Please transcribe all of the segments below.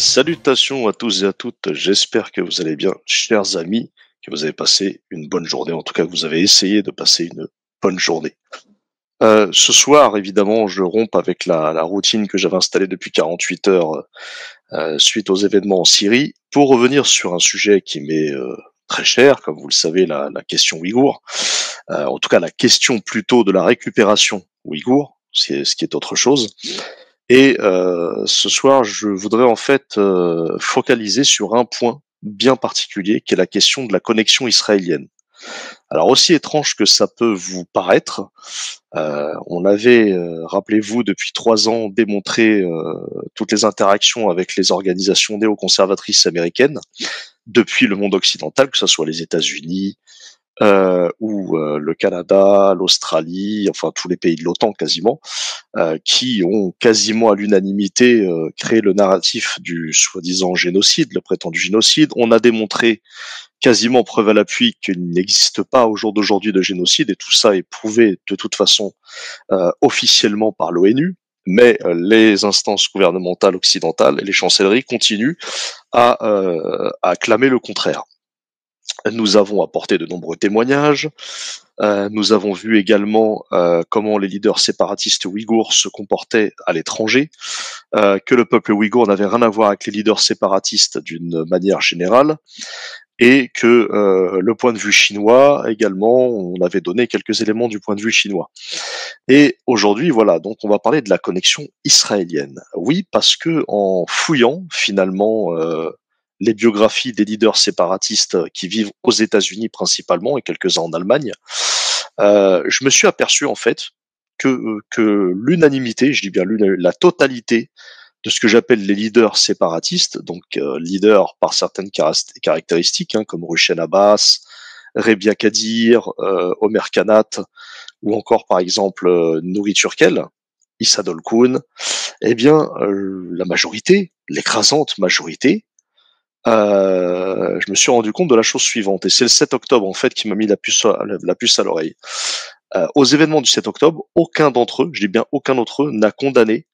Salutations à tous et à toutes, j'espère que vous allez bien, chers amis, que vous avez passé une bonne journée, en tout cas que vous avez essayé de passer une bonne journée. Ce soir, évidemment, je romps avec la routine que j'avais installée depuis 48 heures suite aux événements en Syrie, pour revenir sur un sujet qui m'est très cher, comme vous le savez, la question ouïghour, en tout cas la question plutôt de la récupération ouïghour, ce qui est autre chose. Et ce soir, je voudrais en fait focaliser sur un point bien particulier, qui est la question de la connexion israélienne. Alors aussi étrange que ça peut vous paraître, on avait, rappelez-vous, depuis 3 ans, démontré toutes les interactions avec les organisations néoconservatrices américaines, depuis le monde occidental, que ce soit les États-Unis, ou le Canada, l'Australie, enfin tous les pays de l'OTAN quasiment, qui ont quasiment à l'unanimité créé le narratif du soi-disant génocide, le prétendu génocide. On a démontré quasiment preuve à l'appui qu'il n'existe pas au jour d'aujourd'hui de génocide, et tout ça est prouvé de toute façon officiellement par l'ONU. Mais les instances gouvernementales occidentales et les chancelleries continuent à clamer le contraire. Nous avons apporté de nombreux témoignages. Nous avons vu également comment les leaders séparatistes ouïghours se comportaient à l'étranger, que le peuple ouïghour n'avait rien à voir avec les leaders séparatistes d'une manière générale, et que le point de vue chinois également, on avait donné quelques éléments du point de vue chinois. Et aujourd'hui, voilà, donc on va parler de la connexion israélienne. Oui, parce que en fouillant finalement les biographies des leaders séparatistes qui vivent aux États-Unis principalement et quelques-uns en Allemagne, je me suis aperçu en fait que l'unanimité, je dis bien la totalité de ce que j'appelle les leaders séparatistes, donc leaders par certaines caractéristiques, hein, comme Rushen Abbas, Rebia Kadir, Omer Kanat, ou encore par exemple Nouri Turkel, Issa Dolkoun, eh bien la majorité, l'écrasante majorité, je me suis rendu compte de la chose suivante, et c'est le 7 octobre en fait qui m'a mis la puce à l'oreille. Aux événements du 7 octobre, aucun d'entre eux, je dis bien aucun d'entre eux, n'a condamné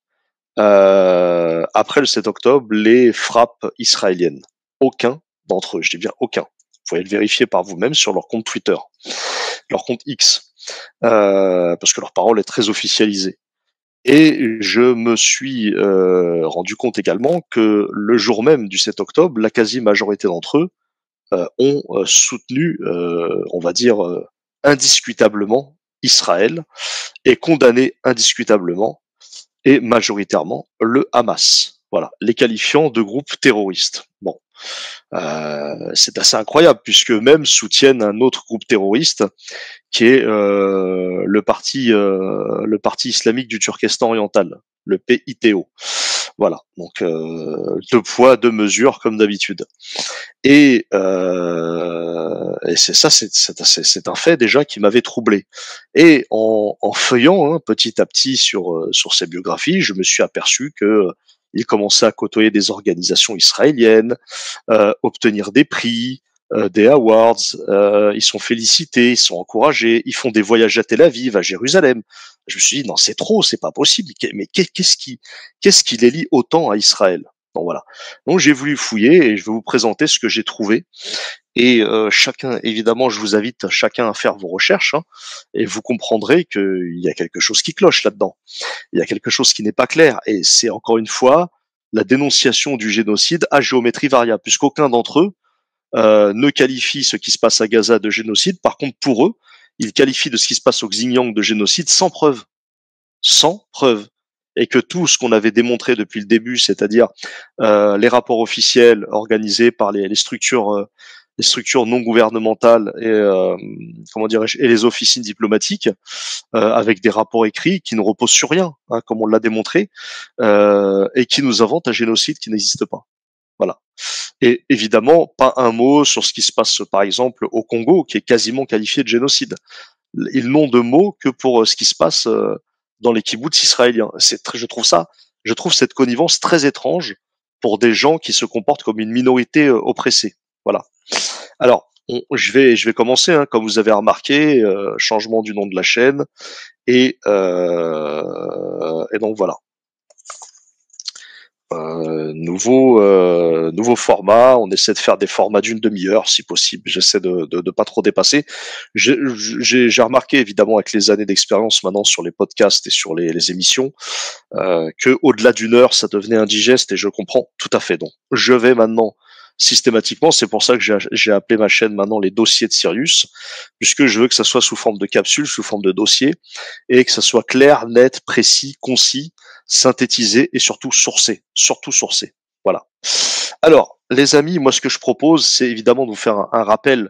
après le 7 octobre les frappes israéliennes. Aucun d'entre eux, je dis bien aucun. Vous pouvez le vérifier par vous-même sur leur compte Twitter, leur compte X, parce que leur parole est très officialisée. Et je me suis rendu compte également que le jour même du 7 octobre, la quasi-majorité d'entre eux ont soutenu, on va dire, indiscutablement Israël, et condamné indiscutablement et majoritairement le Hamas. Voilà, les qualifiant de groupes terroristes. Bon, c'est assez incroyable puisque même soutiennent un autre groupe terroriste qui est le parti islamique du Turkestan oriental, le PITO. Voilà, donc deux poids, deux mesures comme d'habitude. Et c'est ça, c'est un fait déjà qui m'avait troublé. Et en feuillant petit à petit sur ces biographies, je me suis aperçu que il commençait à côtoyer des organisations israéliennes, obtenir des prix, des awards, ils sont félicités, ils sont encouragés, ils font des voyages à Tel Aviv, à Jérusalem. Je me suis dit non, c'est trop, c'est pas possible. Mais qu'est-ce qui les lie autant à Israël? Bon voilà. Donc j'ai voulu fouiller et je vais vous présenter ce que j'ai trouvé. Et chacun, évidemment, je vous invite chacun à faire vos recherches, hein, et vous comprendrez qu'il y a quelque chose qui cloche là-dedans. Il y a quelque chose qui n'est pas clair. Et c'est encore une fois la dénonciation du génocide à géométrie variable, puisqu'aucun d'entre eux ne qualifie ce qui se passe à Gaza de génocide. Par contre, pour eux, ils qualifient de ce qui se passe au Xinjiang de génocide sans preuve. Sans preuve. Et que tout ce qu'on avait démontré depuis le début, c'est-à-dire les rapports officiels organisés par les structures non gouvernementales et comment dirais-je, et les officines diplomatiques, avec des rapports écrits qui ne reposent sur rien, hein, comme on l'a démontré, et qui nous inventent un génocide qui n'existe pas. Voilà. Et évidemment, pas un mot sur ce qui se passe, par exemple, au Congo, qui est quasiment qualifié de génocide. Ils n'ont de mots que pour ce qui se passe dans les kibboutz israéliens. Je trouve cette connivence très étrange pour des gens qui se comportent comme une minorité oppressée. Voilà. Alors, je vais commencer, hein, comme vous avez remarqué, changement du nom de la chaîne, et donc voilà. Nouveau format. On essaie de faire des formats d'une demi-heure si possible. J'essaie de pas trop dépasser. J'ai remarqué évidemment avec les années d'expérience maintenant sur les podcasts et sur les émissions que au-delà d'une heure ça devenait indigeste et je comprends tout à fait. Donc je vais maintenant systématiquement, c'est pour ça que j'ai appelé ma chaîne maintenant les dossiers de Sirius, puisque je veux que ça soit sous forme de capsule, sous forme de dossier, et que ça soit clair, net, précis, concis, synthétisé et surtout sourcé. Surtout sourcé. Voilà. Alors, les amis, moi ce que je propose, c'est évidemment de vous faire un rappel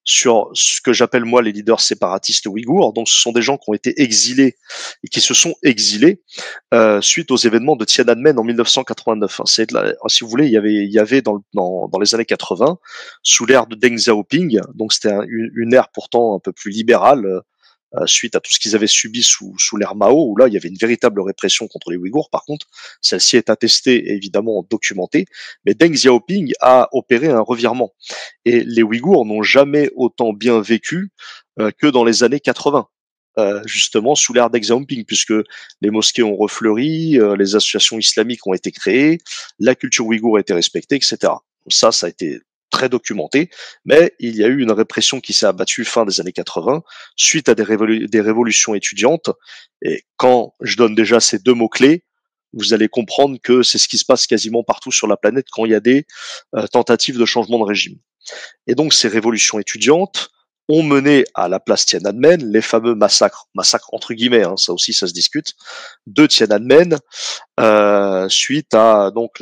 sur ce que j'appelle moi les leaders séparatistes ouïghours. Donc ce sont des gens qui ont été exilés et qui se sont exilés suite aux événements de Tiananmen en 1989. Si vous voulez, il y avait dans les années 80, sous l'ère de Deng Xiaoping, donc c'était une ère pourtant un peu plus libérale, suite à tout ce qu'ils avaient subi sous l'ère Mao, où là, il y avait une véritable répression contre les Ouïghours. Par contre, celle-ci est attestée et évidemment documentée. Mais Deng Xiaoping a opéré un revirement. Et les Ouïghours n'ont jamais autant bien vécu que dans les années 80. Justement sous l'ère Deng Xiaoping, puisque les mosquées ont refleuri, les associations islamiques ont été créées, la culture ouïghour a été respectée, etc. Ça a été très documenté, mais il y a eu une répression qui s'est abattue fin des années 80 suite à des révolutions étudiantes. Et quand je donne déjà ces deux mots-clés, vous allez comprendre que c'est ce qui se passe quasiment partout sur la planète quand il y a des tentatives de changement de régime. Et donc ces révolutions étudiantes ont mené à la place Tiananmen les fameux massacres entre guillemets, hein, ça aussi ça se discute, de Tiananmen, suite à donc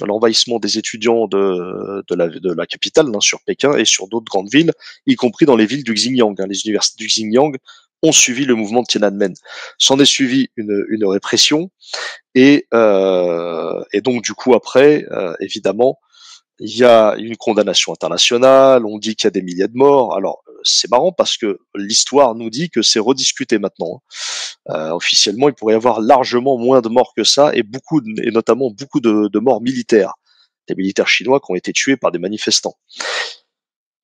l'envahissement des étudiants de la capitale, hein, sur Pékin et sur d'autres grandes villes, y compris dans les villes du Xinjiang. Hein, les universités du Xinjiang ont suivi le mouvement de Tiananmen. S'en est suivi une répression et donc du coup après, évidemment, il y a une condamnation internationale, on dit qu'il y a des milliers de morts. Alors, c'est marrant parce que l'histoire nous dit que c'est rediscuté maintenant. Officiellement, il pourrait y avoir largement moins de morts que ça et notamment beaucoup de morts militaires. Des militaires chinois qui ont été tués par des manifestants.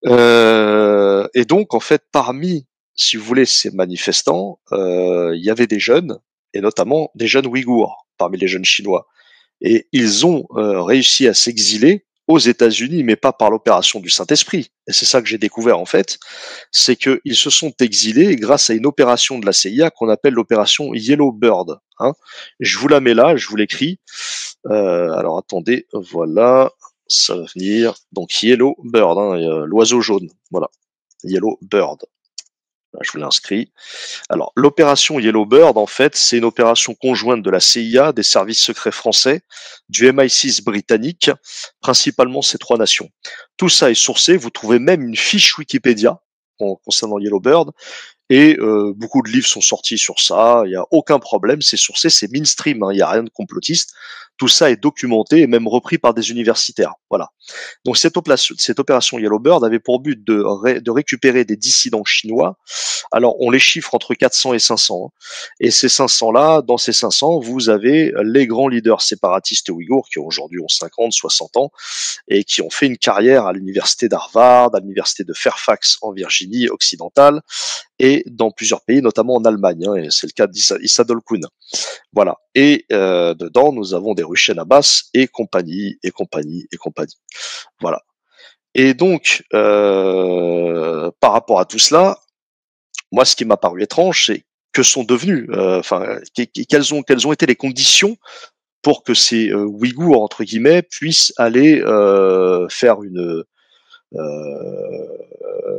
Et donc, en fait, parmi, si vous voulez, ces manifestants, il y avait des jeunes, et notamment des jeunes ouïghours, parmi les jeunes chinois. Et ils ont réussi à s'exiler aux États-Unis, mais pas par l'opération du Saint-Esprit. Et c'est ça que j'ai découvert en fait, c'est qu'ils se sont exilés grâce à une opération de la CIA qu'on appelle l'opération Yellow Bird. Hein. Je vous la mets là, je vous l'écris. Alors attendez, voilà, ça va venir. Donc Yellow Bird, hein, l'oiseau jaune. Voilà, Yellow Bird. Là, je vous l'inscris. Alors, l'opération Yellowbird, en fait, c'est une opération conjointe de la CIA, des services secrets français, du MI6 britannique, principalement ces trois nations. Tout ça est sourcé, vous trouvez même une fiche Wikipédia concernant Yellowbird, et beaucoup de livres sont sortis sur ça, il n'y a aucun problème, c'est sourcé, c'est mainstream, hein, il n'y a rien de complotiste. Tout ça est documenté et même repris par des universitaires. Voilà. Donc cette opération Yellowbird avait pour but de récupérer des dissidents chinois. Alors on les chiffre entre 400 et 500. Hein. Et ces 500-là, dans ces 500, vous avez les grands leaders séparatistes ouïghours qui aujourd'hui ont 50, 60 ans et qui ont fait une carrière à l'université d'Harvard, à l'université de Fairfax en Virginie occidentale et dans plusieurs pays, notamment en Allemagne. Hein, et c'est le cas d'Issa Dolkun. Voilà. Et dedans, nous avons des Hussein Abbas et compagnie, et compagnie, et compagnie. Voilà. Et donc, par rapport à tout cela, moi, ce qui m'a paru étrange, c'est que sont devenus, quelles ont été les conditions pour que ces Ouïghours entre guillemets puissent aller faire une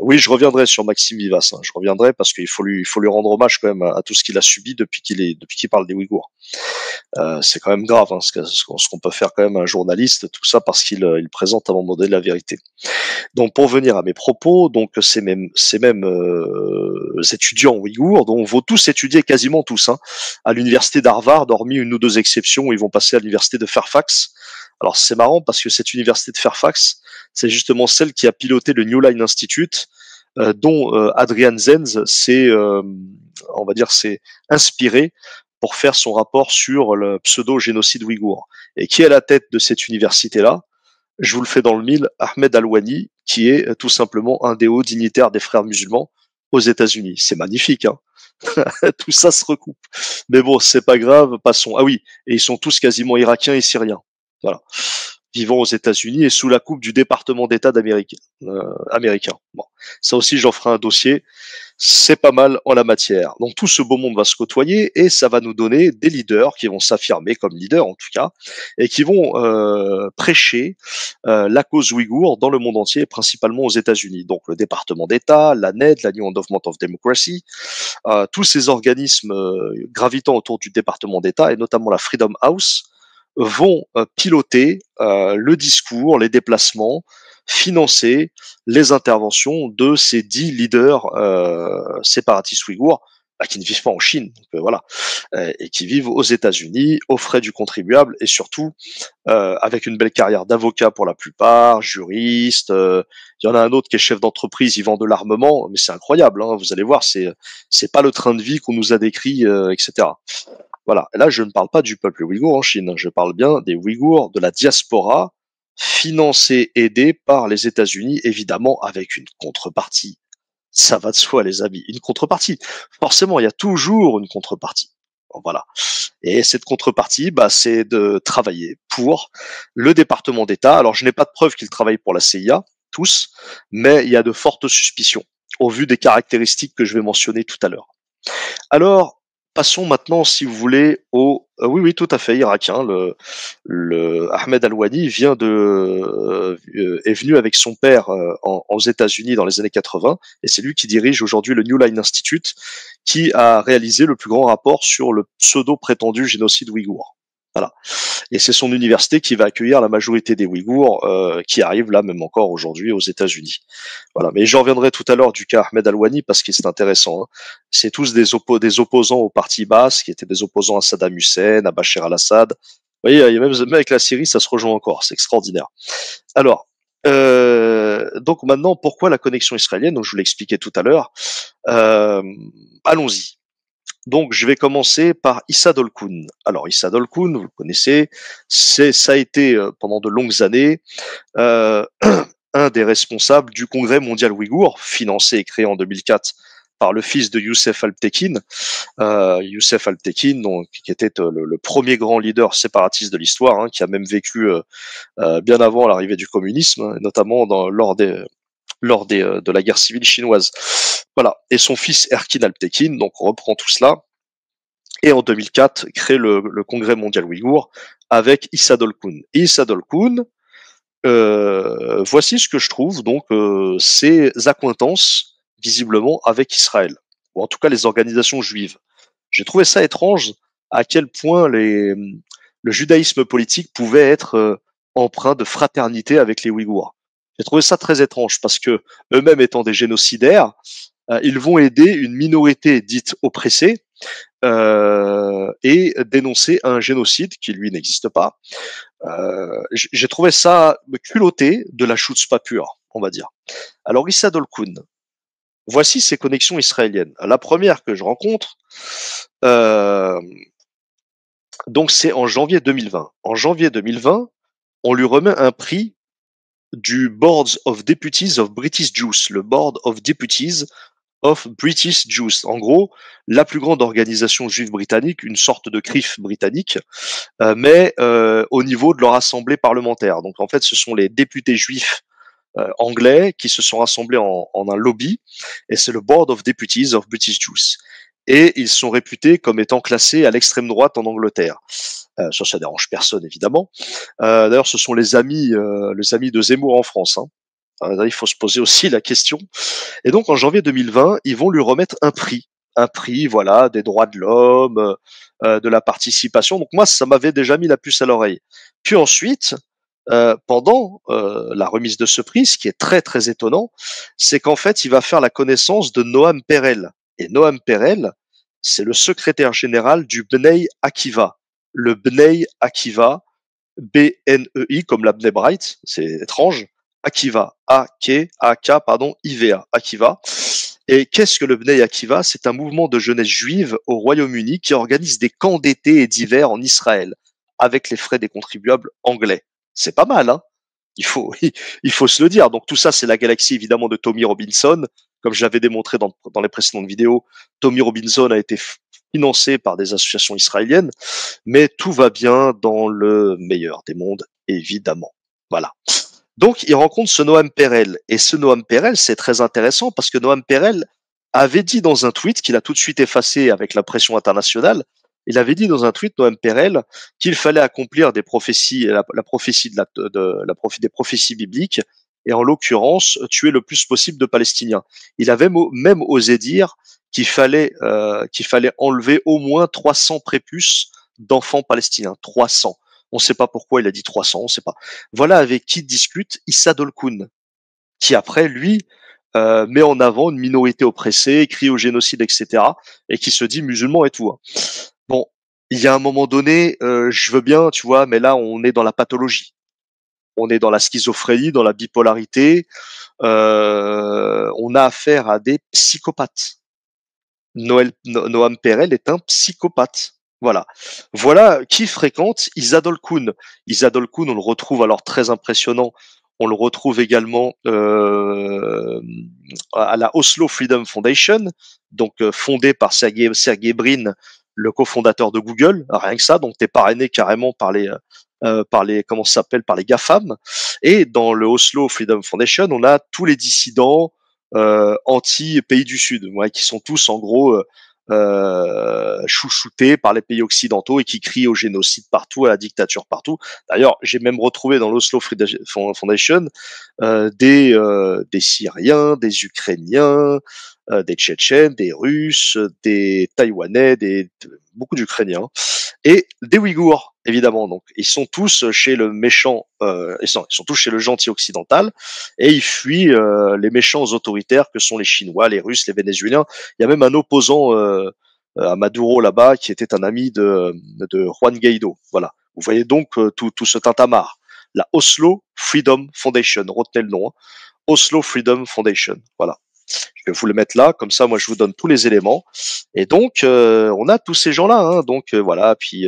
oui, je reviendrai sur Maxime Vivas. Hein, je reviendrai parce qu'il faut lui rendre hommage quand même à tout ce qu'il a subi depuis qu'il parle des Ouïghours. C'est quand même grave, hein, ce qu'on peut faire quand même à un journaliste, tout ça parce qu'il il présente à un moment donné la vérité. Donc pour venir à mes propos, donc ces mêmes étudiants ouïghours, dont vont tous étudier quasiment tous, hein, à l'université d'Harvard, hormis une ou deux exceptions où ils vont passer à l'université de Fairfax. Alors c'est marrant parce que cette université de Fairfax, c'est justement celle qui a piloté le New Line Institute, dont Adrian Zenz s'est, on va dire, s'est inspiré pour faire son rapport sur le pseudo-génocide ouïghour. Et qui est à la tête de cette université-là? Je vous le fais dans le mille, Ahmed Alwani, qui est tout simplement un des hauts dignitaires des frères musulmans aux États-Unis. C'est magnifique, hein. Tout ça se recoupe. Mais bon, c'est pas grave, passons. Ah oui, et ils sont tous quasiment irakiens et syriens. Voilà. Vivant aux États-Unis et sous la coupe du département d'État américain. Bon, ça aussi, j'en ferai un dossier. C'est pas mal en la matière. Donc tout ce beau monde va se côtoyer et ça va nous donner des leaders qui vont s'affirmer comme leaders en tout cas et qui vont prêcher la cause ouïghour dans le monde entier, principalement aux États-Unis. Donc le département d'État, la NED, la New Endowment of Democracy, tous ces organismes gravitant autour du département d'État et notamment la Freedom House vont piloter le discours, les déplacements, financer les interventions de ces 10 leaders séparatistes ouïghours qui ne vivent pas en Chine, donc, voilà, et qui vivent aux États-Unis, aux frais du contribuable et surtout avec une belle carrière d'avocat pour la plupart, juriste. Il y en a un autre qui est chef d'entreprise, il vend de l'armement, mais c'est incroyable. Hein, vous allez voir, c'est pas le train de vie qu'on nous a décrit, etc. Voilà. Et là, je ne parle pas du peuple ouïghour en Chine. Je parle bien des Ouïghours de la diaspora, financés, aidés par les États-Unis, évidemment avec une contrepartie. Ça va de soi, les amis. Une contrepartie. Forcément, il y a toujours une contrepartie. Voilà. Et cette contrepartie, bah, c'est de travailler pour le département d'État. Alors, je n'ai pas de preuve qu'ils travaillent pour la CIA, tous, mais il y a de fortes suspicions, au vu des caractéristiques que je vais mentionner tout à l'heure. Alors, passons maintenant, si vous voulez, au oui, oui, tout à fait, irakien. Le Ahmed Alwani est venu avec son père aux États-Unis dans les années 80, et c'est lui qui dirige aujourd'hui le New Line Institute, qui a réalisé le plus grand rapport sur le pseudo prétendu génocide ouïghour. Voilà. Et c'est son université qui va accueillir la majorité des Ouïghours qui arrivent là même encore aujourd'hui aux États-Unis. Voilà. Mais j'en reviendrai tout à l'heure du cas Ahmed Alwani parce que c'est intéressant. Hein. C'est tous des opposants au parti basse, qui étaient des opposants à Saddam Hussein, à Bachar al-Assad. Vous voyez, il y a même avec la Syrie, ça se rejoint encore. C'est extraordinaire. Alors, donc maintenant, pourquoi la connexion israélienne? Donc je vous l'ai expliqué tout à l'heure. Allons-y. Donc, je vais commencer par Issa Dolkoun. Alors, Issa Dolkoun, vous le connaissez, ça a été pendant de longues années euh, un des responsables du Congrès mondial ouïghour, financé et créé en 2004 par le fils de Youssef Alptekin, Youssef Alptekin, donc, qui était le premier grand leader séparatiste de l'histoire, hein, qui a même vécu bien avant l'arrivée du communisme, hein, notamment de la guerre civile chinoise. Voilà. Et son fils Erkin Alptekin, donc on reprend tout cela, et en 2004 crée le Congrès mondial ouïghour avec Issa Dolkoun. Et Issa Dolkoun, voici ce que je trouve donc ses accointances visiblement avec Israël, ou en tout cas les organisations juives. J'ai trouvé ça étrange à quel point le judaïsme politique pouvait être empreint de fraternité avec les Ouïghours. J'ai trouvé ça très étrange parce que eux-mêmes étant des génocidaires, ils vont aider une minorité dite oppressée et dénoncer un génocide qui lui n'existe pas. J'ai trouvé ça culotté de la chutzpah pure, on va dire. Alors Issa Dolkoun, voici ses connexions israéliennes. La première que je rencontre, donc c'est en janvier 2020. En janvier 2020, on lui remet un prix du Board of Deputies of British Jews, le Board of Deputies of British Jews. En gros, la plus grande organisation juive britannique, une sorte de CRIF britannique, mais au niveau de leur assemblée parlementaire. Donc en fait, ce sont les députés juifs anglais qui se sont rassemblés en un lobby, et c'est le Board of Deputies of British Jews. Et ils sont réputés comme étant classés à l'extrême droite en Angleterre. Ça dérange personne évidemment. D'ailleurs, ce sont les amis de Zemmour en France. Hein. Là, il faut se poser aussi la question. Et donc, en janvier 2020, ils vont lui remettre un prix, voilà, des droits de l'homme, de la participation. Donc moi, ça m'avait déjà mis la puce à l'oreille. Puis ensuite, pendant la remise de ce prix, ce qui est très très étonnant, c'est qu'en fait, il va faire la connaissance de Noam Perel. Et Noam Perel, c'est le secrétaire général du Bnei Akiva. Le Bnei Akiva, B-N-E-I, comme la Bnei Brait, c'est étrange. Akiva, A-K, pardon, I-V-A, Akiva. Et qu'est-ce que le Bnei Akiva? C'est un mouvement de jeunesse juive au Royaume-Uni qui organise des camps d'été et d'hiver en Israël, avec les frais des contribuables anglais. C'est pas mal, hein? Il faut se le dire. Donc tout ça, c'est la galaxie évidemment de Tommy Robinson, comme je l'avais démontré dans les précédentes vidéos, Tommy Robinson a été financé par des associations israéliennes, mais tout va bien dans le meilleur des mondes, évidemment. Voilà. Donc, il rencontre ce Noam Perel. Et ce Noam Perel, c'est très intéressant parce que Noam Perel avait dit dans un tweet qu'il a tout de suite effacé avec la pression internationale. Il avait dit dans un tweet, Noam Perel, qu'il fallait accomplir des prophéties, la prophétie des prophéties bibliques, et en l'occurrence, tuer le plus possible de Palestiniens. Il avait même osé dire qu'il fallait enlever au moins 300 prépuces d'enfants palestiniens. 300. On ne sait pas pourquoi il a dit 300, on ne sait pas. Voilà avec qui discute Issa Dolkoun, qui après, lui, met en avant une minorité oppressée, crie au génocide, etc., et qui se dit musulman et tout. Hein. Bon, il y a un moment donné, je veux bien, tu vois, mais là, on est dans la pathologie. On est dans la schizophrénie, dans la bipolarité. On a affaire à des psychopathes. Noam Perel est un psychopathe. Voilà. Voilà qui fréquente Isadol Koun. Isadol Koun, on le retrouve alors très impressionnant. On le retrouve également à la Oslo Freedom Foundation, donc fondée par Sergey Brin, le cofondateur de Google. Rien que ça, donc t'es parrainé carrément par les comment ça s'appelle, par les GAFAM. Et dans le Oslo Freedom Foundation, on a tous les dissidents anti-pays du Sud, ouais, qui sont tous en gros chouchoutés par les pays occidentaux et qui crient au génocide partout, à la dictature partout. D'ailleurs, j'ai même retrouvé dans l'Oslo Foundation des Syriens, des Ukrainiens, des Tchétchènes, des Russes, des Taïwanais, beaucoup d'Ukrainiens et des Ouïghours, évidemment. Donc, ils sont tous chez le méchant, ils sont tous chez le gentil occidental, et ils fuient les méchants autoritaires que sont les Chinois, les Russes, les Vénézuéliens. Il y a même un opposant à Maduro là-bas qui était un ami de Juan Guaido. Voilà. Vous voyez donc tout ce tintamarre. La Oslo Freedom Foundation, retenez le nom. Hein. Oslo Freedom Foundation. Voilà. Je vais vous le mettre là, comme ça, moi, je vous donne tous les éléments. Et donc, on a tous ces gens-là. Hein, donc, voilà. Puis,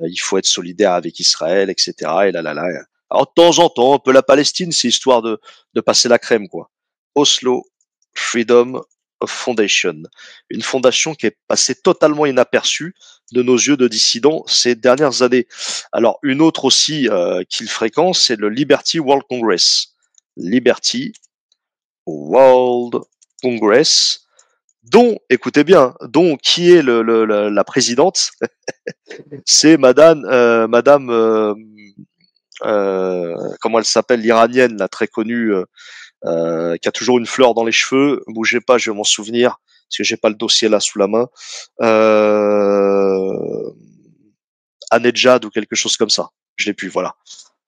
il faut être solidaire avec Israël, etc. Et là, là, là. Alors, de temps en temps, un peu la Palestine, c'est histoire de passer la crème, quoi. Oslo Freedom Foundation. Une fondation qui est passée totalement inaperçue de nos yeux de dissidents ces dernières années. Alors, une autre aussi qu'il fréquente, c'est le Liberty World Congress. Liberty World Congress, dont, écoutez bien, dont qui est la présidente, c'est Madame, comment elle s'appelle, l'iranienne, la très connue, qui a toujours une fleur dans les cheveux. Bougez pas, je vais m'en souvenir, parce que j'ai pas le dossier là sous la main. Anejad ou quelque chose comme ça. Je l'ai plus, voilà.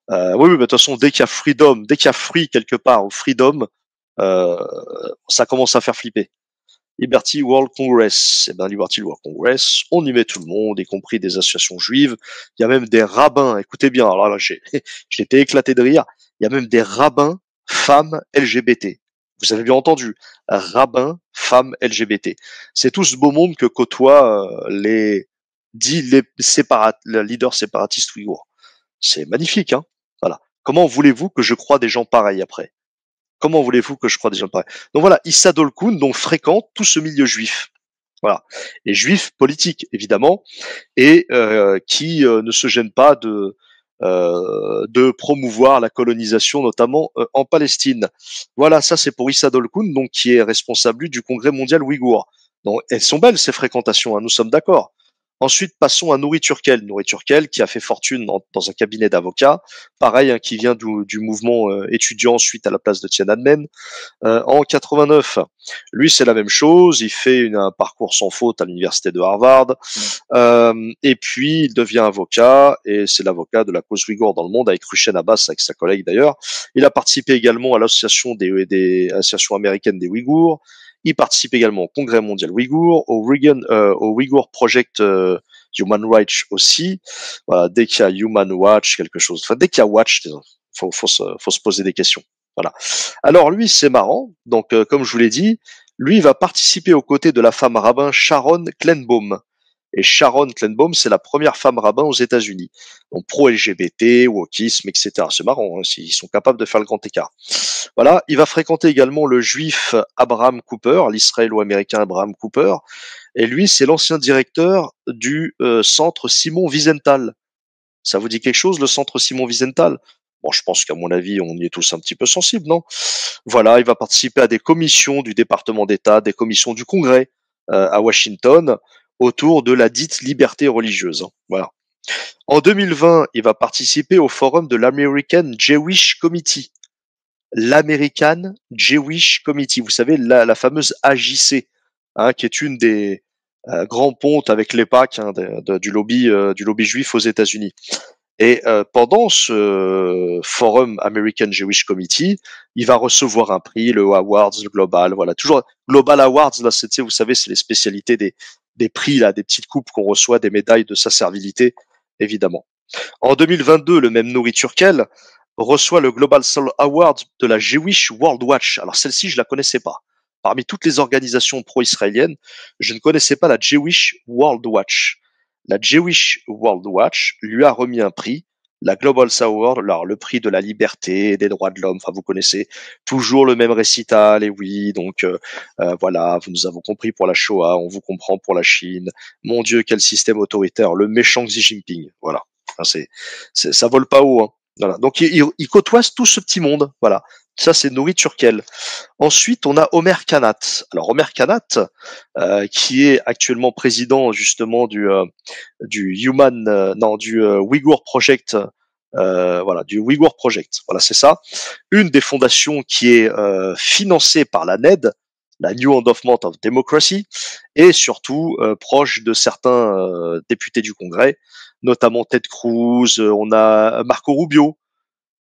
Oui, mais de toute façon, dès qu'il y a freedom, dès qu'il y a free quelque part, ou freedom, ça commence à faire flipper. Liberty World Congress. Eh ben, Liberty World Congress, on y met tout le monde, y compris des associations juives. Il y a même des rabbins, écoutez bien, alors là, j'ai été éclaté de rire. Il y a même des rabbins femmes LGBT. Vous avez bien entendu, rabbins femmes LGBT. C'est tout ce beau monde que côtoient les leaders séparatistes ouïghours. C'est magnifique, hein. Voilà. Comment voulez-vous que je croie des gens pareils après? Comment voulez-vous que je croie des gens pareils? Donc voilà, Issa Dolkoun donc fréquente tout ce milieu juif. Voilà. Et juif politique, évidemment, et qui ne se gêne pas de promouvoir la colonisation, notamment en Palestine. Voilà, ça c'est pour Issa Dolkoun, donc qui est responsable du Congrès mondial ouïghour. Donc elles sont belles ces fréquentations, hein, nous sommes d'accord. Ensuite, passons à Nouri Turkel. Nouri Turkel, qui a fait fortune dans un cabinet d'avocats, pareil, hein, qui vient du mouvement étudiant suite à la place de Tiananmen. En 89, lui, c'est la même chose. Il fait un parcours sans faute à l'université de Harvard. Et puis, il devient avocat, et c'est l'avocat de la cause ouïghour dans le monde, avec Rushen Abbas, avec sa collègue d'ailleurs. Il a participé également à l'association des associations américaines des Ouïghours. Il participe également au Congrès mondial ouïghour, au Ouïghour Project Human Rights aussi. Voilà, dès qu'il y a Human Watch, quelque chose, enfin dès qu'il y a Watch, faut se poser des questions. Voilà. Alors lui, c'est marrant. Donc, comme je vous l'ai dit, lui il va participer aux côtés de la femme rabbin Sharon Kleinbaum. Et Sharon Kleinbaum, c'est la première femme rabbin aux États-Unis. Donc pro-LGBT, wokisme, etc. C'est marrant, hein, ils sont capables de faire le grand écart. Voilà, il va fréquenter également le juif Abraham Cooper, l'israélo-américain Abraham Cooper, et lui, c'est l'ancien directeur du centre Simon Wiesenthal. Ça vous dit quelque chose, le centre Simon Wiesenthal? Bon, je pense qu'à mon avis, on y est tous un petit peu sensibles, non? Voilà, il va participer à des commissions du département d'État, des commissions du Congrès à Washington autour de la dite liberté religieuse. Voilà. En 2020, il va participer au forum de l'American Jewish Committee. L'American Jewish Committee, vous savez, la fameuse AJC, hein, qui est une des grands pontes avec l'EPAC, hein, du lobby juif aux États-Unis. Et pendant ce forum American Jewish Committee, il va recevoir un prix, le Awards, le Global, voilà, toujours Global Awards, là, vous savez, c'est les spécialités des prix, là, des petites coupes qu'on reçoit, des médailles de sa servilité, évidemment. En 2022, le même Nouri Turkel reçoit le Global Soul Award de la Jewish World Watch. Alors celle-ci, je la connaissais pas. Parmi toutes les organisations pro-israéliennes, je ne connaissais pas la Jewish World Watch. La Jewish World Watch lui a remis un prix, la Global Soul Award, alors le prix de la liberté, des droits de l'homme. Enfin, vous connaissez toujours le même récital. Et oui, donc voilà, vous nous avons compris pour la Shoah, on vous comprend pour la Chine. Mon Dieu, quel système autoritaire, le méchant Xi Jinping. Voilà. Enfin, ça vole pas haut. Hein. Voilà. Donc il côtoie tout ce petit monde. Voilà. Ça, c'est Nouri Turkel. Ensuite, on a Omer Kanat. Alors Omer Kanat, qui est actuellement président justement du Human, non, du Uyghur Project. Voilà, du Uyghur Project. Voilà, c'est ça. Une des fondations qui est financée par la NED, la New Endowment of Democracy, et surtout proche de certains députés du Congrès, notamment Ted Cruz, on a Marco Rubio,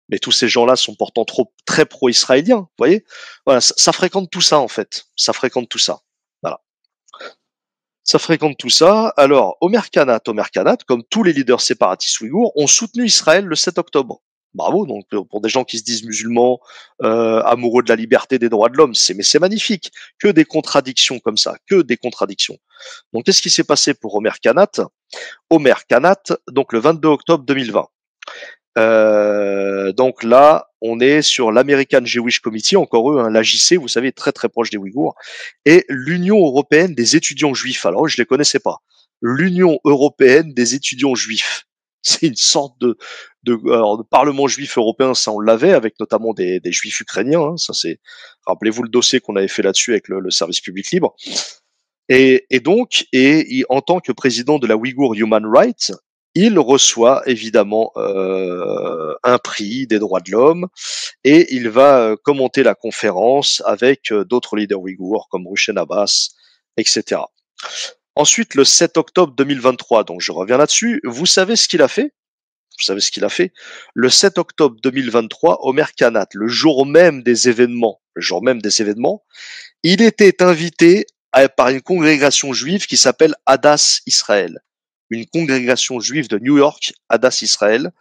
mais tous ces gens-là sont pourtant très pro-israéliens, vous voyez. Voilà, ça fréquente tout ça en fait, ça fréquente tout ça. Voilà, ça fréquente tout ça. Alors, Omer Kanat, comme tous les leaders séparatistes ouïghours, ont soutenu Israël le 7 octobre. Bravo, donc pour des gens qui se disent musulmans, amoureux de la liberté, des droits de l'homme, c'est magnifique. Que des contradictions comme ça, que des contradictions. Donc, qu'est-ce qui s'est passé pour Omer Kanat? Omer Kanat, donc le 22 octobre 2020. Donc là, on est sur l'American Jewish Committee, encore eux, hein, l'AJC, vous savez, très très proche des Ouïghours, et l'Union européenne des étudiants juifs. Alors, je les connaissais pas. L'Union européenne des étudiants juifs. C'est une sorte de parlement juif européen, ça on l'avait, avec notamment des juifs ukrainiens. Hein, ça c'est, rappelez-vous le dossier qu'on avait fait là-dessus avec le service public libre. Et donc, en tant que président de la Uyghur Human Rights, il reçoit évidemment un prix des droits de l'homme et il va commenter la conférence avec d'autres leaders ouïghours comme Rushen Abbas, etc. Ensuite, le 7 octobre 2023, donc je reviens là-dessus, vous savez ce qu'il a fait? Vous savez ce qu'il a fait? Le 7 octobre 2023, Omer Kanat, le jour même des événements, il était invité par une congrégation juive qui s'appelle Hadas Israël. Une congrégation juive de New York, Hadas Israël.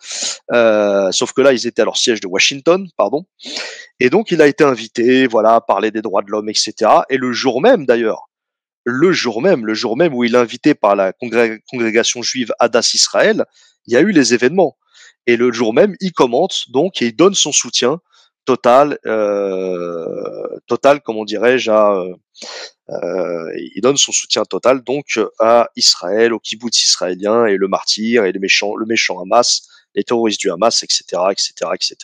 Sauf que là, ils étaient à leur siège de Washington, pardon. Et donc, il a été invité, voilà, à parler des droits de l'homme, etc. Et le jour même, d'ailleurs, le jour même où il est invité par la congrégation juive Hadas Israël, il y a eu les événements. Et le jour même, il commente donc et il donne son soutien total, comment dirais-je, il donne son soutien total donc à Israël, au kibbutz israélien et le martyr et le méchant Hamas, les terroristes du Hamas, etc., etc., etc.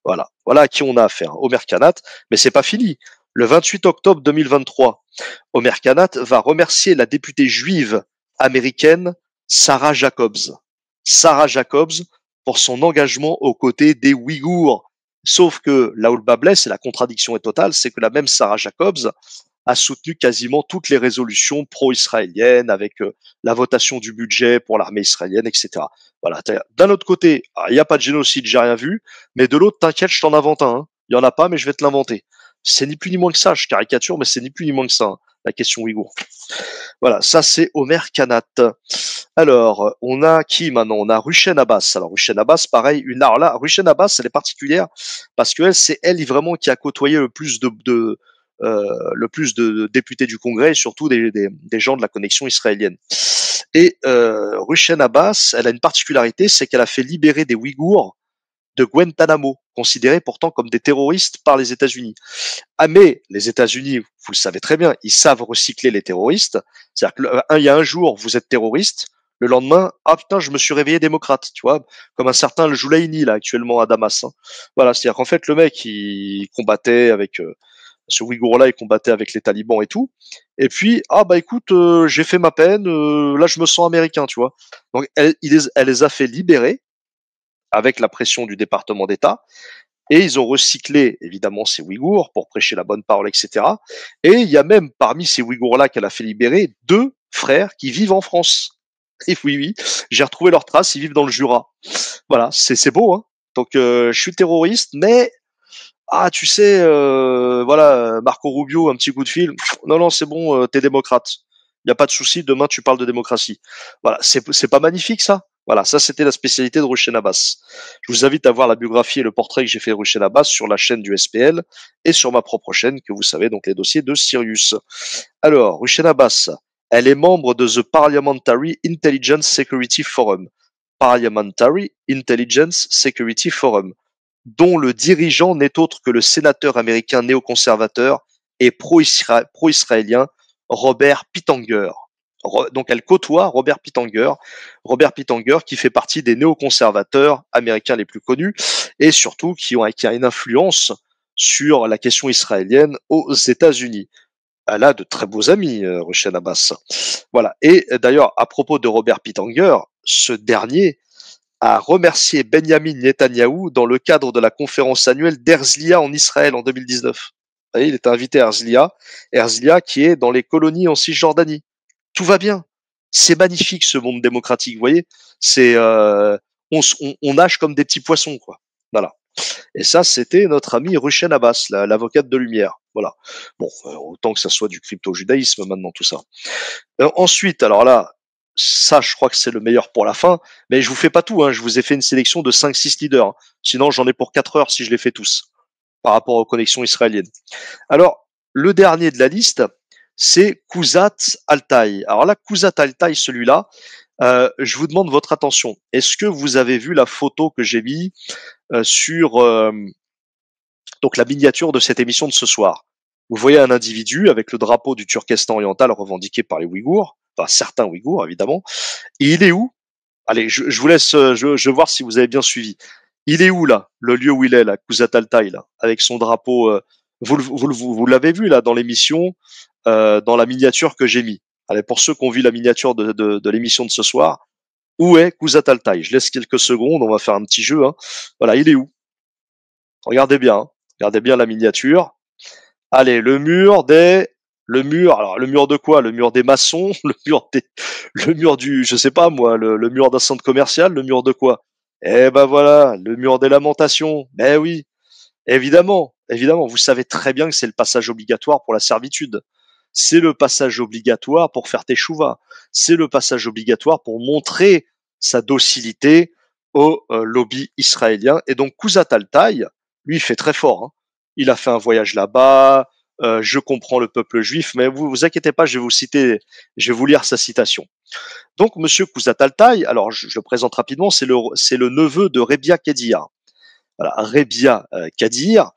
Voilà, voilà à qui on a affaire. Omer Kanat, mais c'est pas fini. Le 28 octobre 2023, Omer Kanat va remercier la députée juive américaine Sarah Jacobs. Sarah Jacobs pour son engagement aux côtés des Ouïghours. Sauf que là où le bas blesse, et la contradiction est totale, c'est que la même Sarah Jacobs a soutenu quasiment toutes les résolutions pro-israéliennes avec la votation du budget pour l'armée israélienne, etc. Voilà. D'un autre côté, il n'y a pas de génocide, j'ai rien vu, mais de l'autre, t'inquiète, je t'en invente un. Hein. Il y en a pas, mais je vais te l'inventer. C'est ni plus ni moins que ça, je caricature, mais c'est ni plus ni moins que ça, hein, la question ouïghour. Voilà, ça c'est Omer Kanat. Alors, on a qui maintenant? On a Rushen Abbas. Alors, Rushen Abbas, pareil, alors là, Rushen Abbas, elle est particulière parce que c'est elle vraiment qui a côtoyé le plus de députés du Congrès et surtout des gens de la connexion israélienne. Et Rushen Abbas, elle a une particularité, c'est qu'elle a fait libérer des Ouïghours de Guantanamo, considérés pourtant comme des terroristes par les États-Unis. Ah mais les États-Unis, vous le savez très bien, ils savent recycler les terroristes. C'est-à-dire que il y a un jour, vous êtes terroriste, le lendemain, ah putain, je me suis réveillé démocrate, tu vois, comme un certain le Joulaini là actuellement à Damas. Hein. Voilà, c'est-à-dire qu'en fait le mec il combattait avec ce Ouïghour-là, il combattait avec les talibans et tout. Et puis, ah bah écoute, j'ai fait ma peine, là je me sens américain, tu vois. Donc elle les a fait libérer avec la pression du département d'État. Et ils ont recyclé, évidemment, ces Ouïghours pour prêcher la bonne parole, etc. Et il y a même parmi ces Ouïghours-là qu'elle a fait libérer 2 frères qui vivent en France. Et oui, oui, j'ai retrouvé leurs traces, ils vivent dans le Jura. Voilà, c'est beau, hein. Donc, je suis terroriste, mais ah, tu sais, voilà, Marco Rubio, un petit coup de fil. Non, non, c'est bon, t'es démocrate. Il n'y a pas de souci, demain tu parles de démocratie. Voilà, c'est pas magnifique ça. Voilà, ça c'était la spécialité de Ruchen Abbas. Je vous invite à voir la biographie et le portrait que j'ai fait de Ruchen Abbas sur la chaîne du SPL et sur ma propre chaîne que vous savez, donc les dossiers de Sirius. Alors, Ruchen Abbas, elle est membre de The Parliamentary Intelligence Security Forum. Parliamentary Intelligence Security Forum, dont le dirigeant n'est autre que le sénateur américain néoconservateur et pro-israélien Robert Pittenger. Donc elle côtoie Robert Pittenger qui fait partie des néoconservateurs américains les plus connus et surtout qui a une influence sur la question israélienne aux États-Unis. Elle a de très beaux amis, Ruchen Abbas. Voilà. Et d'ailleurs, à propos de Robert Pittenger, ce dernier a remercié Benjamin Netanyahou dans le cadre de la conférence annuelle d'Herzliya en Israël en 2019. Vous voyez, il était invité à Herzliya qui est dans les colonies en Cisjordanie. Tout va bien. C'est magnifique ce monde démocratique, vous voyez. C'est on nage comme des petits poissons, quoi. Voilà. Et ça, c'était notre ami Ruchen Abbas, l'avocate de lumière. Voilà. Bon, autant que ça soit du crypto-judaïsme maintenant, tout ça. Ensuite, alors là, ça, je crois que c'est le meilleur pour la fin, mais je vous fais pas tout, hein, je vous ai fait une sélection de 5-6 leaders. Hein. Sinon, j'en ai pour 4 heures si je les fais tous, par rapport aux connexions israéliennes. Alors, le dernier de la liste, c'est Kouzat Altaï. Alors là, Kouzat Altaï, celui-là, je vous demande votre attention. Est-ce que vous avez vu la photo que j'ai mis sur donc la miniature de cette émission de ce soir? Vous voyez un individu avec le drapeau du Turkestan oriental revendiqué par les Ouïghours, enfin certains Ouïghours évidemment. Et il est où? Allez, je vous laisse, je vais voir si vous avez bien suivi. Il est où là, le lieu où il est là, Kouzat Altaï là, avec son drapeau. Vous l'avez vu là dans l'émission, dans la miniature que j'ai mis. Allez, pour ceux qui ont vu la miniature de l'émission de ce soir, où est Kouzat Altaï? Je laisse quelques secondes, on va faire un petit jeu. Hein. Voilà, il est où? Regardez bien, hein. Regardez bien la miniature. Allez, le mur, alors le mur de quoi? Le mur des maçons, le mur du, je sais pas moi, le mur d'un centre commercial, le mur de quoi? Eh ben voilà, le mur des lamentations. Ben oui, évidemment, évidemment, vous savez très bien que c'est le passage obligatoire pour la servitude. C'est le passage obligatoire pour faire teshuva. C'est le passage obligatoire pour montrer sa docilité au lobby israélien. Et donc Kouzat Altaï, lui, il fait très fort. Hein. Il a fait un voyage là-bas. Je comprends le peuple juif, mais vous inquiétez pas, je vais vous citer, je vais vous lire sa citation. Donc, Monsieur Kouzat Altaï, alors je le présente rapidement, c'est le neveu de Rebia Kedir. Voilà, Rebia Kadir.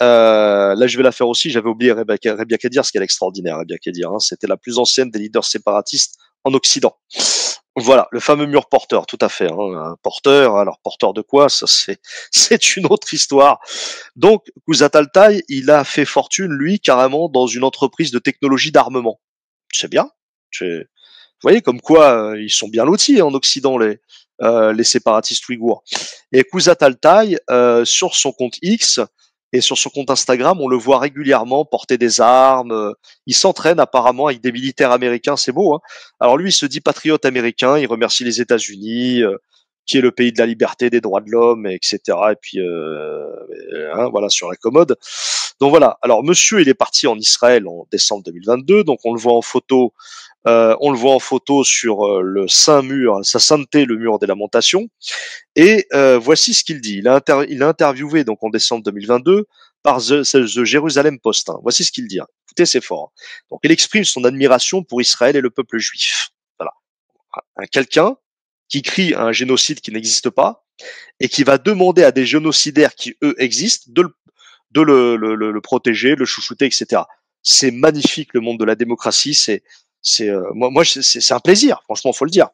Là, je vais la faire aussi. J'avais oublié Rebia Kadir, ce qui est extraordinaire. Rebia Kadir, hein, c'était la plus ancienne des leaders séparatistes en Occident. Voilà, le fameux mur porteur, tout à fait. Hein, un porteur, alors porteur de quoi? Ça, c'est une autre histoire. Donc, Kouzat Altaï, il a fait fortune, lui, carrément, dans une entreprise de technologie d'armement. C'est bien. Vous voyez, comme quoi, ils sont bien lotis en Occident, les séparatistes ouïghours. Et Kouzat Altaï, sur son compte X et sur son compte Instagram, on le voit régulièrement porter des armes. Il s'entraîne apparemment avec des militaires américains, c'est beau. Hein. Alors lui, il se dit patriote américain, il remercie les États-Unis, qui est le pays de la liberté, des droits de l'homme, etc. Et puis, hein, voilà, sur la commode. Donc voilà. Alors monsieur, il est parti en Israël en décembre 2022, donc on le voit en photo. On le voit en photo sur le saint mur, sa sainteté, le mur des lamentations. Et voici ce qu'il dit. Il a interviewé donc en décembre 2022 par The Jerusalem Post. Hein. Voici ce qu'il dit. Hein. Écoutez, c'est fort. Hein. Donc il exprime son admiration pour Israël et le peuple juif. Voilà. Quelqu'un qui crie un génocide qui n'existe pas et qui va demander à des génocidaires qui, eux, existent de le protéger, le chouchouter, etc. C'est magnifique le monde de la démocratie. C'est un plaisir, franchement, faut le dire.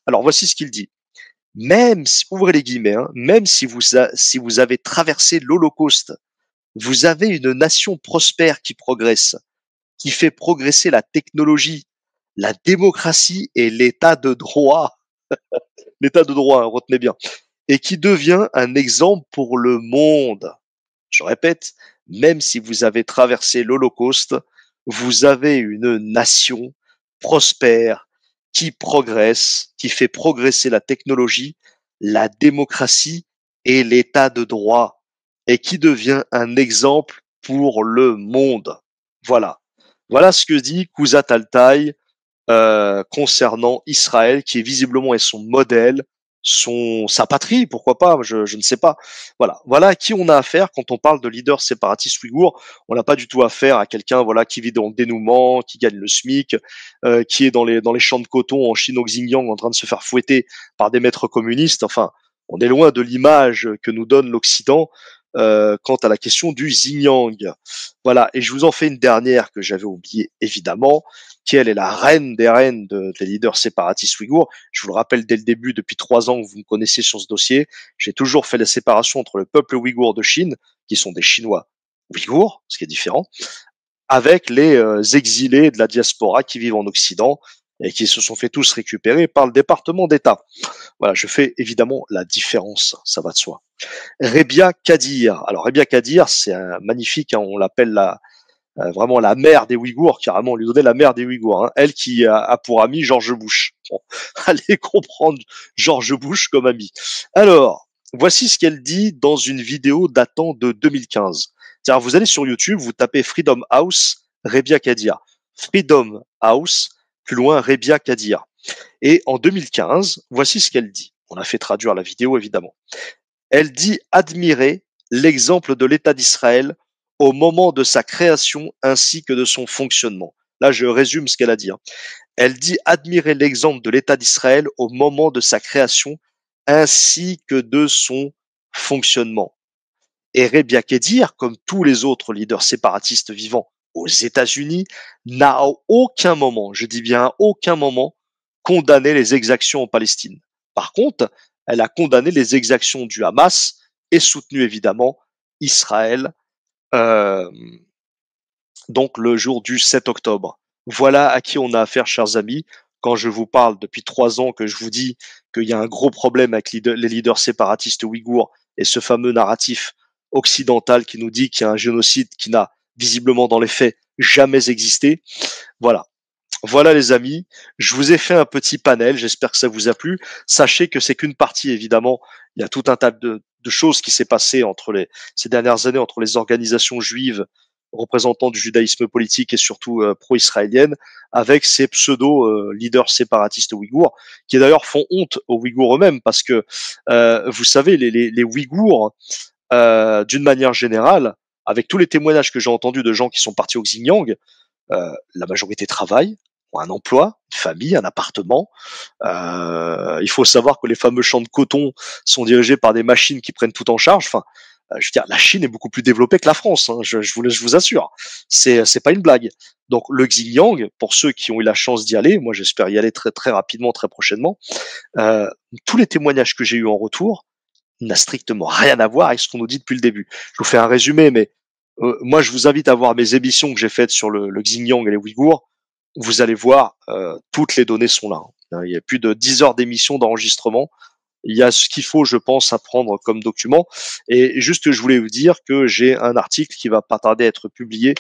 Alors voici ce qu'il dit. Même, ouvrez les guillemets, hein, même si vous avez traversé l'Holocauste, vous avez une nation prospère qui progresse, qui fait progresser la technologie, la démocratie et l'état de droit. L'état de droit, hein, retenez bien. Et qui devient un exemple pour le monde. Je répète, même si vous avez traversé l'Holocauste, vous avez une nation prospère qui progresse, qui fait progresser la technologie, la démocratie et l'état de droit, et qui devient un exemple pour le monde. Voilà. Voilà ce que dit Kouzat Altaï concernant Israël, qui est visiblement est son modèle, sa patrie, pourquoi pas, je ne sais pas. Voilà, voilà à qui on a affaire quand on parle de leader séparatiste ouïghour. On n'a pas du tout affaire à quelqu'un voilà qui vit dans le dénouement, qui gagne le SMIC, qui est dans les champs de coton en Chine au Xinjiang en train de se faire fouetter par des maîtres communistes. Enfin, on est loin de l'image que nous donne l'Occident quant à la question du Xinjiang. Voilà, et je vous en fais une dernière que j'avais oubliée évidemment, qui elle est la reine des reines des leaders séparatistes ouïghours. Je vous le rappelle dès le début, depuis 3 ans que vous me connaissez sur ce dossier, j'ai toujours fait la séparation entre le peuple ouïghour de Chine, qui sont des Chinois ouïghours, ce qui est différent, avec les exilés de la diaspora qui vivent en Occident et qui se sont fait tous récupérer par le département d'État. Voilà, je fais évidemment la différence, ça va de soi. Rebia Kadir. Alors Rebia Kadir, c'est un magnifique, hein, on l'appelle vraiment la mère des Ouïghours, carrément, on lui donnait la mère des Ouïghours, hein, elle qui a pour ami George Bush. Bon, allez comprendre George Bush comme ami. Alors, voici ce qu'elle dit dans une vidéo datant de 2015. C'est-à-dire, vous allez sur YouTube, vous tapez Freedom House, Rebia Kadir. Freedom House, plus loin, Rebia Kadir. Et en 2015, voici ce qu'elle dit. On a fait traduire la vidéo, évidemment. Elle dit admirer l'exemple de l'État d'Israël au moment de sa création ainsi que de son fonctionnement. Là, je résume ce qu'elle a dit. Hein. Elle dit admirer l'exemple de l'État d'Israël au moment de sa création ainsi que de son fonctionnement. Et Rebia Kedir, comme tous les autres leaders séparatistes vivant aux États-Unis, n'a à aucun moment, je dis bien à aucun moment, condamné les exactions en Palestine. Par contre, elle a condamné les exactions du Hamas et soutenu évidemment Israël euh, donc le jour du 7 octobre. Voilà à qui on a affaire, chers amis, quand je vous parle depuis 3 ans que je vous dis qu'il y a un gros problème avec les leaders séparatistes ouïghours et ce fameux narratif occidental qui nous dit qu'il y a un génocide qui n'a visiblement dans les faits jamais existé. Voilà. Voilà les amis, je vous ai fait un petit panel, j'espère que ça vous a plu. Sachez que c'est qu'une partie évidemment, il y a tout un tas de choses qui s'est passé ces dernières années entre les organisations juives représentants du judaïsme politique et surtout pro-israélienne, avec ces pseudo-leaders séparatistes ouïghours, qui d'ailleurs font honte aux Ouïghours eux-mêmes, parce que vous savez, les Ouïghours, d'une manière générale, avec tous les témoignages que j'ai entendus de gens qui sont partis au Xinjiang, la majorité travaille, ont un emploi, une famille, un appartement. Il faut savoir que les fameux champs de coton sont dirigés par des machines qui prennent tout en charge. Enfin, je veux dire, la Chine est beaucoup plus développée que la France, hein, je vous assure. C'est pas une blague. Donc le Xinjiang, pour ceux qui ont eu la chance d'y aller, moi j'espère y aller très très rapidement, très prochainement, tous les témoignages que j'ai eu en retour n'a strictement rien à voir avec ce qu'on nous dit depuis le début. Je vous fais un résumé, mais moi je vous invite à voir mes émissions que j'ai faites sur le Xinjiang et les Ouïghours. Vous allez voir, toutes les données sont là. Hein. Il y a plus de 10 heures d'émissions d'enregistrement. Il y a ce qu'il faut, je pense, à prendre comme document. Et juste, je voulais vous dire que j'ai un article qui va pas tarder à être publié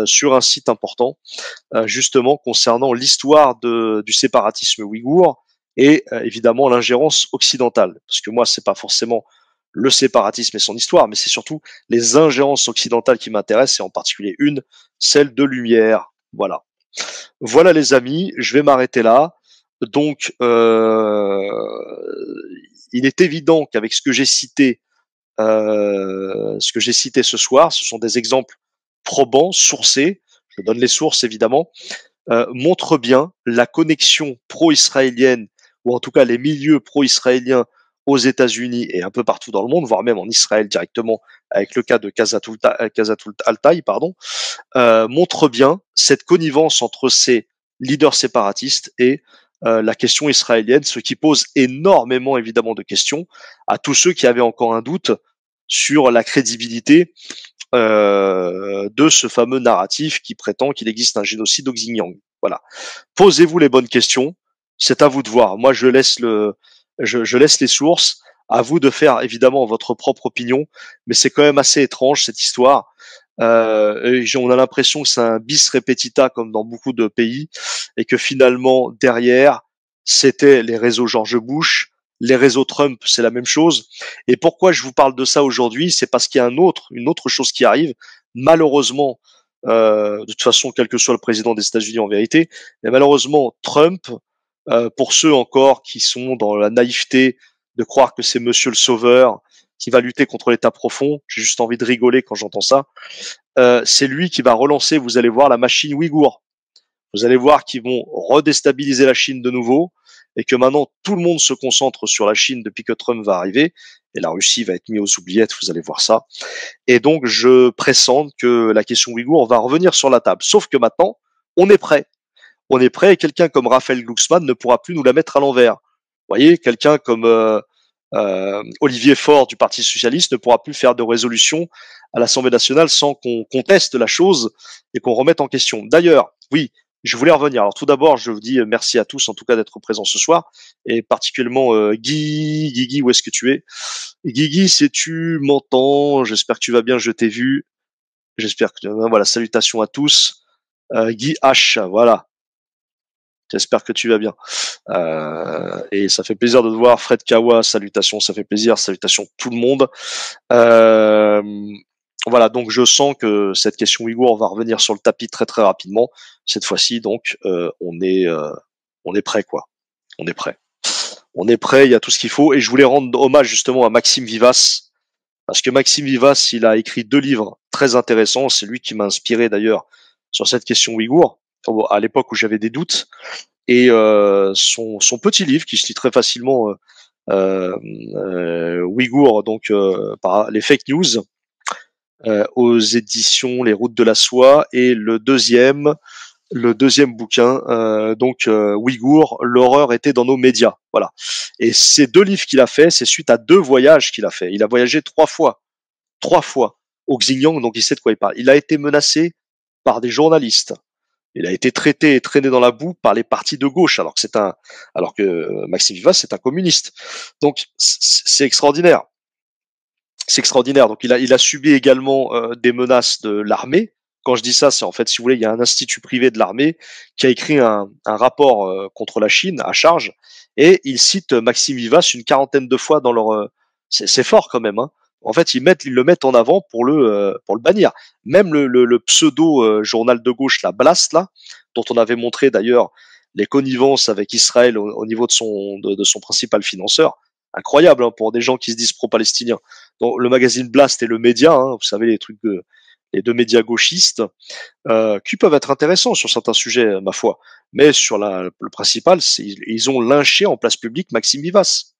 sur un site important, justement concernant l'histoire du séparatisme ouïghour et évidemment l'ingérence occidentale. Parce que moi, c'est pas forcément le séparatisme et son histoire, mais c'est surtout les ingérences occidentales qui m'intéressent, et en particulier une, celle de Lumière. Voilà. Voilà les amis, je vais m'arrêter là. Donc, il est évident qu'avec ce que j'ai cité ce soir, ce sont des exemples probants, sourcés, je donne les sources évidemment, montrent bien la connexion pro-israélienne ou en tout cas les milieux pro-israéliens aux États-Unis et un peu partout dans le monde, voire même en Israël directement, avec le cas de Kazatul Altaï, pardon, montre bien cette connivence entre ces leaders séparatistes et la question israélienne, ce qui pose énormément évidemment de questions à tous ceux qui avaient encore un doute sur la crédibilité de ce fameux narratif qui prétend qu'il existe un génocide au Xinjiang. Voilà. Posez-vous les bonnes questions. C'est à vous de voir. Moi, je laisse les sources. À vous de faire évidemment votre propre opinion. Mais c'est quand même assez étrange cette histoire. On a l'impression que c'est un bis repetita comme dans beaucoup de pays et que finalement derrière c'était les réseaux George Bush, les réseaux Trump, c'est la même chose. Et pourquoi je vous parle de ça aujourd'hui, c'est parce qu'il y a une autre chose qui arrive. Malheureusement, de toute façon, quel que soit le président des États-Unis en vérité, mais malheureusement Trump, pour ceux encore qui sont dans la naïveté de croire que c'est Monsieur le Sauveur qui va lutter contre l'État profond, j'ai juste envie de rigoler quand j'entends ça. C'est lui qui va relancer, vous allez voir, la machine ouïghour. Vous allez voir qu'ils vont redéstabiliser la Chine de nouveau et que maintenant tout le monde se concentre sur la Chine depuis que Trump va arriver et la Russie va être mise aux oubliettes, vous allez voir ça. Et donc je pressens que la question ouïghour va revenir sur la table. Sauf que maintenant, on est prêt. On est prêt et quelqu'un comme Raphaël Glucksmann ne pourra plus nous la mettre à l'envers. Vous voyez, quelqu'un comme Olivier Faure du Parti Socialiste ne pourra plus faire de résolution à l'Assemblée nationale sans qu'on conteste la chose et qu'on remette en question. D'ailleurs, oui, je voulais revenir. Alors tout d'abord, je vous dis merci à tous en tout cas d'être présents ce soir et particulièrement Guigui, où est-ce que tu es? Guigui, si tu m'entends, j'espère que tu vas bien, je t'ai vu. J'espère que voilà, salutations à tous. Guy H, voilà. J'espère que tu vas bien. Et ça fait plaisir de te voir. Fred Kawa, salutations, ça fait plaisir. Salutations tout le monde. Euh, voilà, donc je sens que cette question ouïghour va revenir sur le tapis très très rapidement. Cette fois-ci, donc, on est prêt, quoi. On est prêt. On est prêt, il y a tout ce qu'il faut. Et je voulais rendre hommage justement à Maxime Vivas, parce que Maxime Vivas, il a écrit 2 livres très intéressants. C'est lui qui m'a inspiré d'ailleurs sur cette question ouïghour, à l'époque où j'avais des doutes. Et son petit livre qui se lit très facilement, Ouïghour, donc par les fake news, aux éditions Les Routes de la Soie, et le deuxième bouquin, Ouïghour, l'horreur était dans nos médias. Voilà. Et ces 2 livres qu'il a fait, c'est suite à 2 voyages qu'il a fait. Il a voyagé 3 fois au Xinjiang, donc il sait de quoi il parle. Il a été menacé par des journalistes. Il a été traité et traîné dans la boue par les partis de gauche, alors que Maxime Vivas c'est un communiste. Donc c'est extraordinaire. C'est extraordinaire. Donc il a subi également des menaces de l'armée. Quand je dis ça, c'est en fait, si vous voulez, il y a un institut privé de l'armée qui a écrit un rapport contre la Chine à charge, et il cite Maxime Vivas une quarantaine de fois dans leur. C'est fort quand même. Hein. En fait, ils le mettent en avant pour le bannir. Même le pseudo journal de gauche, la Blast là, dont on avait montré d'ailleurs les connivences avec Israël au niveau de son principal financeur. Incroyable hein, pour des gens qui se disent pro-palestiniens. Donc le magazine Blast et le média, hein, vous savez les 2 médias gauchistes, qui peuvent être intéressants sur certains sujets, ma foi. Mais sur le principal, ils ont lynché en place publique Maxime Vivas.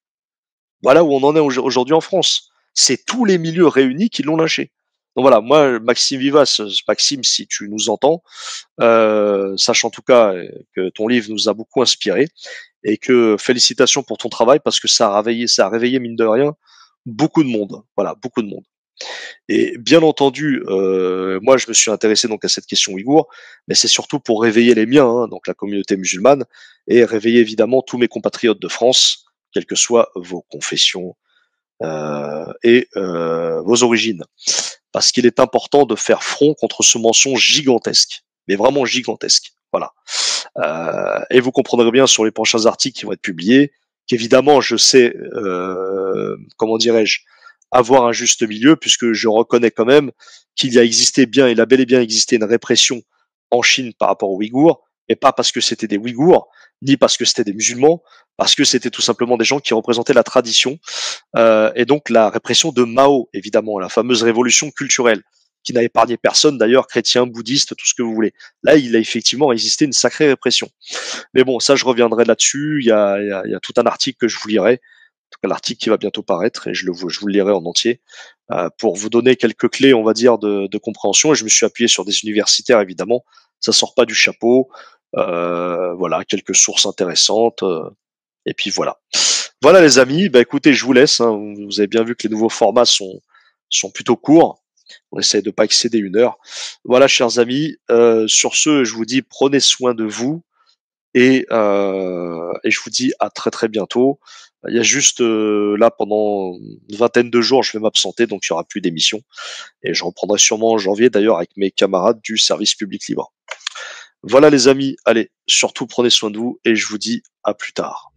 Voilà où on en est aujourd'hui en France. C'est tous les milieux réunis qui l'ont lynché. Donc voilà, moi, Maxime Vivas, Maxime, si tu nous entends, sache en tout cas que ton livre nous a beaucoup inspiré et que félicitations pour ton travail parce que ça a réveillé mine de rien beaucoup de monde. Voilà, beaucoup de monde. Et bien entendu, moi je me suis intéressé donc à cette question ouïghour, mais c'est surtout pour réveiller les miens, hein, donc la communauté musulmane, et réveiller évidemment tous mes compatriotes de France, quelles que soient vos confessions et vos origines. Parce qu'il est important de faire front contre ce mensonge gigantesque, mais vraiment gigantesque. Voilà. Et vous comprendrez bien sur les prochains articles qui vont être publiés qu'évidemment je sais, comment dirais-je, avoir un juste milieu, puisque je reconnais quand même qu'il il a bel et bien existé une répression en Chine par rapport aux Ouïghours, et pas parce que c'était des Ouïghours, ni parce que c'était des musulmans, parce que c'était tout simplement des gens qui représentaient la tradition, et donc la répression de Mao, évidemment, la fameuse révolution culturelle. qui n'a épargné personne d'ailleurs, chrétiens, bouddhistes, tout ce que vous voulez. Là, il a effectivement existé une sacrée répression. Mais bon, ça, je reviendrai là-dessus. Il y a tout un article que je vous lirai, en tout cas l'article qui va bientôt paraître, et je vous le lirai en entier, pour vous donner quelques clés, on va dire, de compréhension. Et je me suis appuyé sur des universitaires, évidemment. Ça sort pas du chapeau. Voilà, quelques sources intéressantes. Et puis voilà. Voilà les amis, bah écoutez, je vous laisse, hein. Vous avez bien vu que les nouveaux formats sont plutôt courts. On essaie de pas excéder 1 heure. Voilà, chers amis, sur ce, je vous dis prenez soin de vous et je vous dis à très très bientôt. Il y a juste là pendant une vingtaine de jours, je vais m'absenter, donc il y aura plus d'émissions et je reprendrai sûrement en janvier d'ailleurs avec mes camarades du service public libre. Voilà les amis, allez, surtout prenez soin de vous et je vous dis à plus tard.